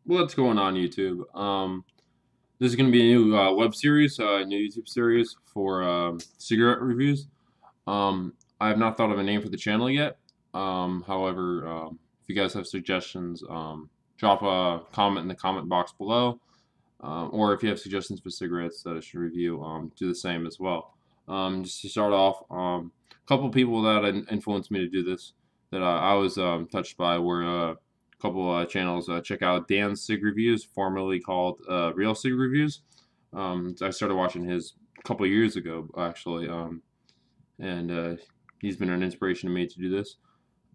What's going on, YouTube? This is going to be a new web series, new YouTube series for cigarette reviews. I have not thought of a name for the channel yet. However, if you guys have suggestions, drop a comment in the comment box below. Or if you have suggestions for cigarettes that I should review, do the same as well. Just to start off, a couple of people that influenced me to do this that I was touched by were a couple channels. Check out Dan's Cig Reviews, formerly called Real Cig Reviews. I started watching his a couple of years ago, actually, and he's been an inspiration to me to do this.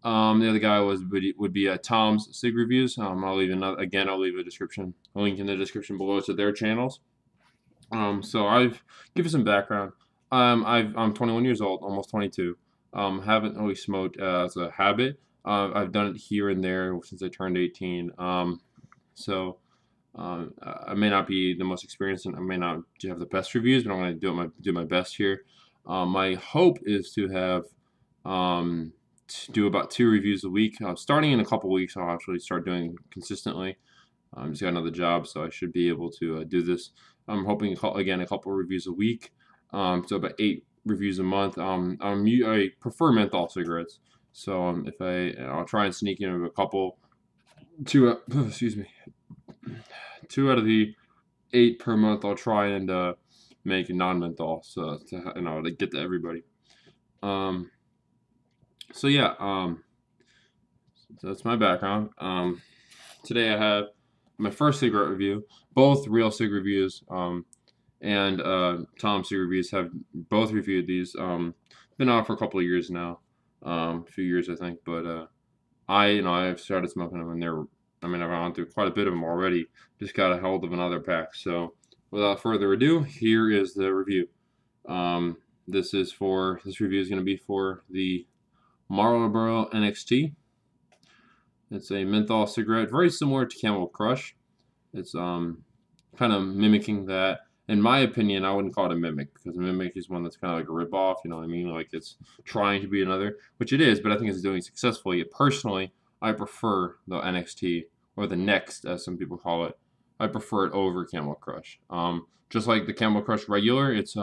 The other guy would be Tom's Sig Reviews. I'll leave I'll leave a link in the description below to their channels. So I've give you some background. I'm 21 years old, almost 22. Haven't always smoked as a habit. I've done it here and there since I turned 18. So I may not be the most experienced and I may not have the best reviews, but I'm going to do my best here. My hope is to have to do about 2 reviews a week. Starting in a couple weeks, I'll actually start doing consistently. Just got another job, so I should be able to do this. I'm hoping again a couple reviews a week, so about 8 reviews a month. I prefer menthol cigarettes, so I'll try and sneak in a couple, excuse me, 2 out of the 8 per month. I'll try and make non-menthol, so to get to everybody. So yeah, so that's my background. Today I have my first cigarette review. Both Real Cig Reviews and Tom Cig Reviews have both reviewed these. Been out for a couple of years now, a few years I think. But I've started smoking them, and I've gone through quite a bit of them already. Just got a hold of another pack. So without further ado, here is the review. This review is going to be for the Marlboro NXT. It's a menthol cigarette, very similar to Camel Crush. It's kind of mimicking that. In my opinion, I wouldn't call it a mimic because a mimic is one that's kind of like a ripoff. You know what I mean? Like it's trying to be another, which it is, but I think it's doing successfully. Personally, I prefer the NXT or the Next, as some people call it. I prefer it over Camel Crush. Just like the Camel Crush regular, it's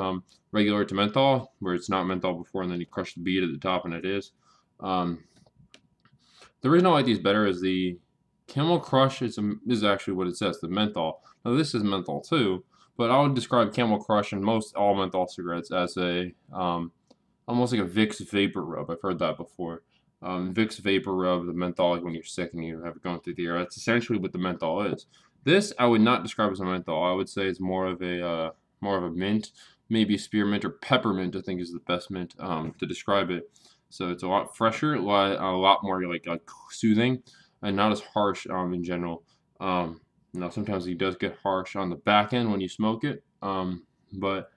regular to menthol, where it's not menthol before, and then you crush the bead at the top, and it is. Um, the reason I like these better is the Camel Crush is actually what it says, the menthol. Now this is menthol too, but I would describe Camel Crush and most all menthol cigarettes as a almost like a Vicks Vapor Rub. I've heard that before. Vicks Vapor Rub, the menthol, like when you're sick and you have it going through the air. That's essentially what the menthol is. This I would not describe as a menthol. I would say it's more of a mint, maybe spearmint or peppermint. I think is the best mint to describe it. So it's a lot fresher, a lot more like soothing, and not as harsh in general. Sometimes it does get harsh on the back end when you smoke it. But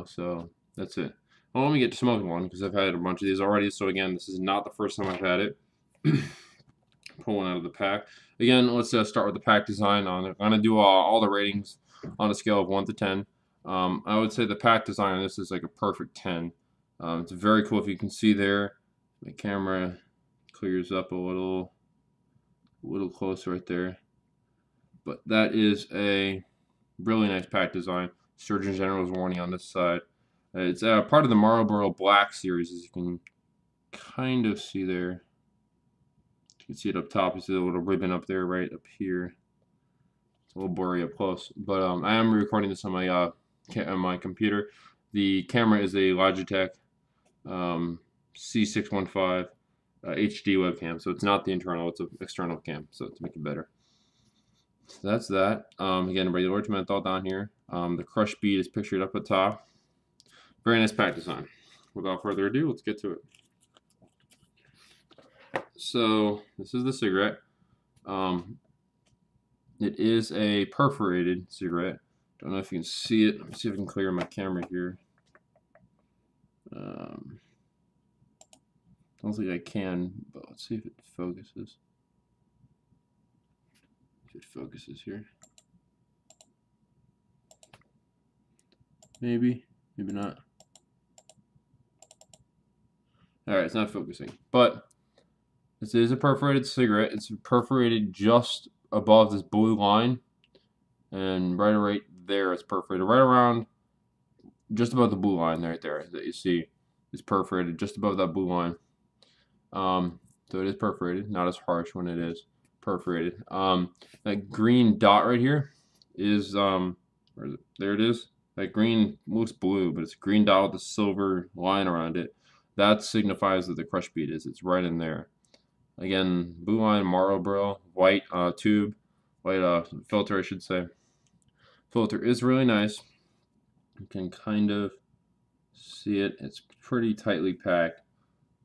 so that's it. Well, let me get to smoking one because I've had a bunch of these already. So again, this is not the first time I've had it. Pull one out of the pack. Again, let's start with the pack design. I'm gonna do all the ratings on a scale of 1 to 10. I would say the pack design on this is like a perfect 10. It's very cool if you can see there. My camera clears up a little close right there. But that is a really nice pack design. Surgeon General's warning on this side. It's part of the Marlboro Black series, as you can kind of see there. You can see it up top. You see the little ribbon up there, right up here. It's a little blurry up close, but I am recording this on my computer. The camera is a Logitech C615 HD webcam, so it's not the internal; it's an external cam. So to make it better. So that's that. Again, regular to menthol down here. The crush bead is pictured up at top. Very nice pack design. Without further ado, let's get to it. So this is the cigarette. It is a perforated cigarette. Don't know if you can see it. Let me see if I can clear my camera here. Don't think I can, but let's see if it focuses. If it focuses here. Maybe not. Alright, it's not focusing. But this is a perforated cigarette. It's perforated just above this blue line, and right there is perforated. Right around, just above the blue line right there that you see is perforated, just above that blue line. So it is perforated, not as harsh when it is perforated. That green dot right here is there it is. That green looks blue, but it's a green dot with a silver line around it. That signifies that the crush bead is. It's right in there. Again, blue line, Marlboro, white tube, white filter, I should say. Filter is really nice. You can kind of see it. It's pretty tightly packed.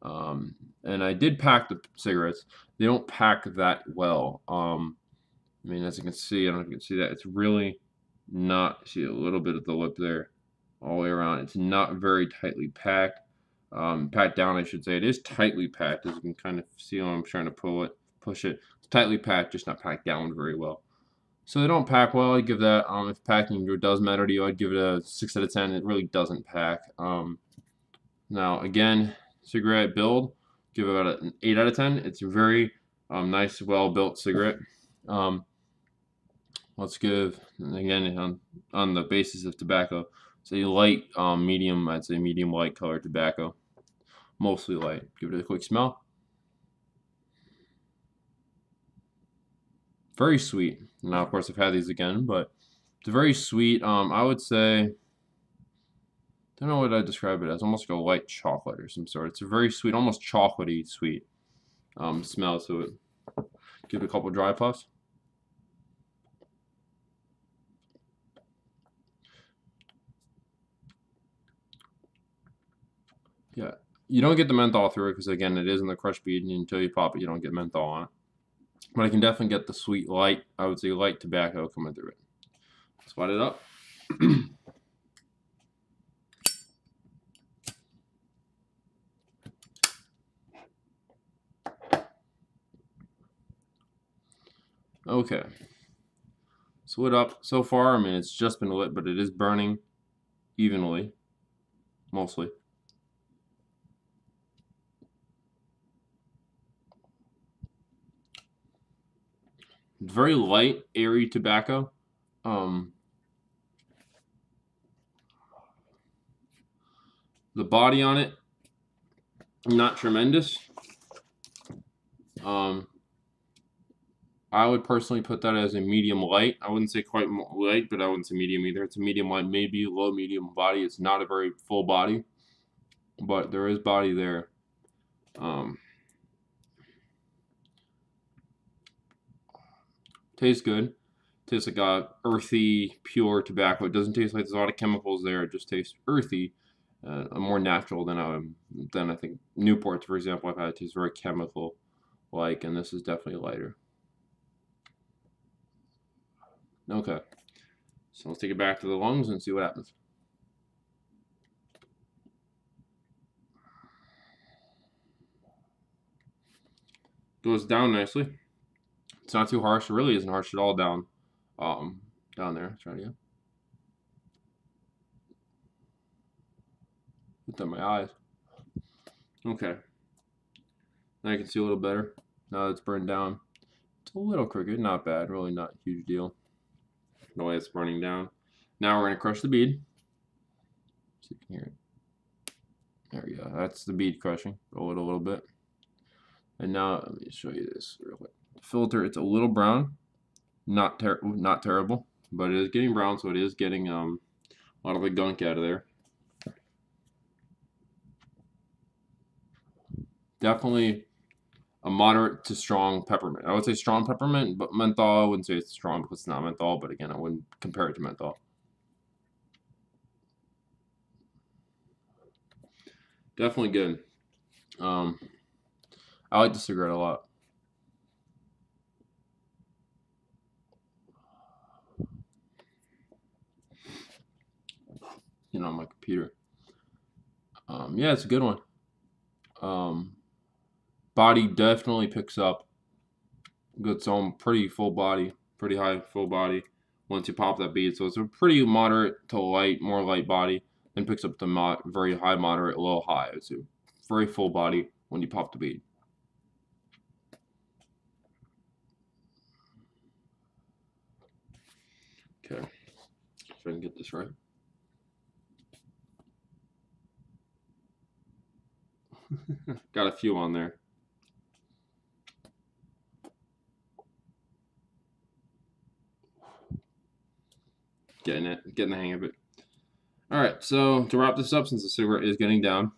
And I did pack the cigarettes. They don't pack that well. I mean, as you can see, I don't know if you can see that. It's really not, see a little bit of the lip there all the way around. It's not very tightly packed. Packed down, I should say. It is tightly packed, as you can kind of see when I'm trying to push it. It's tightly packed, just not packed down very well. So they don't pack well. I give that, if packing does matter to you, I'd give it a 6 out of 10. It really doesn't pack. Now, again, cigarette build, give it about an 8 out of 10. It's a very nice, well-built cigarette. Let's give, again, on the basis of tobacco, say light, medium, I'd say medium light color tobacco. Mostly light. Give it a quick smell. Very sweet. Now, of course, I've had these again, but it's very sweet. I would say, don't know what I'd describe it as. Almost like a light chocolate or some sort. It's a very sweet, almost chocolatey sweet smell to it. Give it a couple dry puffs. Yeah, you don't get the menthol through it because, again, it is in the crush bead, and until you pop it, you don't get menthol on it. But I can definitely get the sweet light, I would say light tobacco coming through it. Spot it up. Okay. So lit up so far. I mean, it's just been lit, but it is burning evenly, mostly. Very light, airy tobacco. The body on it, not tremendous. I would personally put that as a medium light. I wouldn't say quite light, but I wouldn't say medium either. It's a medium light, maybe low medium body. It's not a very full body, but there is body there. Tastes good. Tastes like a earthy, pure tobacco. It doesn't taste like there's a lot of chemicals there. It just tastes earthy, more natural than I think Newports, for example, I've had. It tastes very chemical-like, and this is definitely lighter. Okay, so let's take it back to the lungs and see what happens. Goes down nicely. It's not too harsh. It really isn't harsh at all down there. Try it again. Put that in my eyes. Okay. Now I can see a little better. Now it's burned down. It's a little crooked. Not bad. Really not a huge deal. The way it's burning down. Now we're going to crush the bead. See if you can hear it. There we go. That's the bead crushing. Roll it a little bit. And now let me show you this real quick. The filter, it's a little brown. Not terrible, but it is getting brown, so it is getting a lot of the gunk out of there. Definitely a moderate to strong peppermint. I would say strong peppermint, but menthol, I wouldn't say it's strong because it's not menthol, but again, I wouldn't compare it to menthol. Definitely good. I like the cigarette a lot. You know, on my computer. Yeah, it's a good one. Body definitely picks up. Got some pretty full body, pretty high full body once you pop that bead. So it's a pretty moderate to light, more light body. Then picks up the very high, moderate, low, high. It's a very full body when you pop the bead. Okay, if I can get this right. Got a few on there. Getting the hang of it. All right, so to wrap this up, since the cigarette is getting down,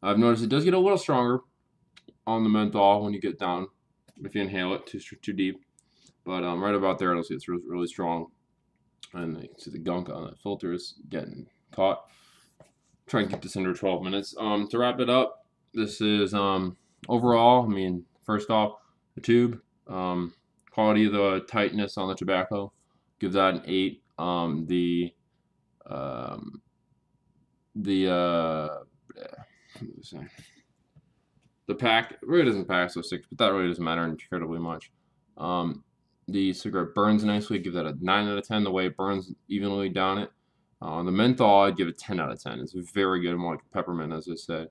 I've noticed it does get a little stronger on the menthol when you get down, if you inhale it too deep. But right about there, it'll see it's really strong, and you can see the gunk on that filter is getting caught. Try and keep this under 12 minutes. To wrap it up, this is overall. I mean, first off, the tube, quality of the tightness on the tobacco, give that an 8. The the pack really doesn't pack, so 6, but that really doesn't matter incredibly much. The cigarette burns nicely, give that a 9 out of 10. The way it burns evenly down it. On the menthol, I'd give it 10 out of 10. It's very good, more like peppermint, as I said.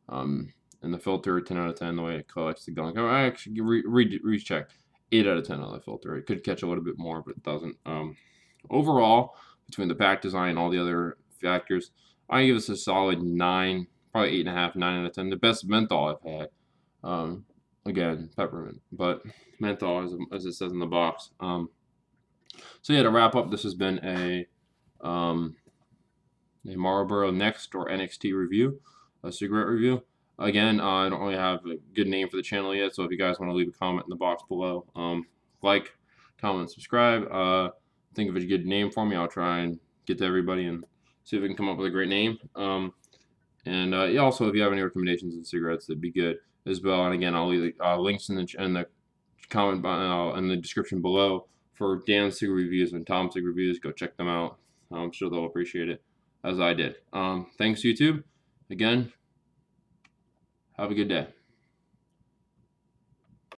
And the filter, 10 out of 10. The way it collects the gunk, I actually recheck, 8 out of 10 on the filter. It could catch a little bit more, but it doesn't. Overall, between the pack design and all the other factors, I give this a solid 9, probably 8.5, 9 out of 10. The best menthol I've had. Again, peppermint, but menthol, as it says in the box. So yeah, to wrap up, this has been a Marlboro Next or NXT review, a cigarette review. Again, I don't really have a good name for the channel yet, so if you guys want to leave a comment in the box below, like, comment, subscribe. Think of a good name for me. I'll try and get to everybody and see if we can come up with a great name. Yeah, also, if you have any recommendations in cigarettes, that'd be good as well. And again, I'll leave links in the comment in the description below for Dan's cigarette reviews and Tom's cigarette reviews. Go check them out. I'm sure they'll appreciate it, as I did. Thanks, YouTube. Again, have a good day.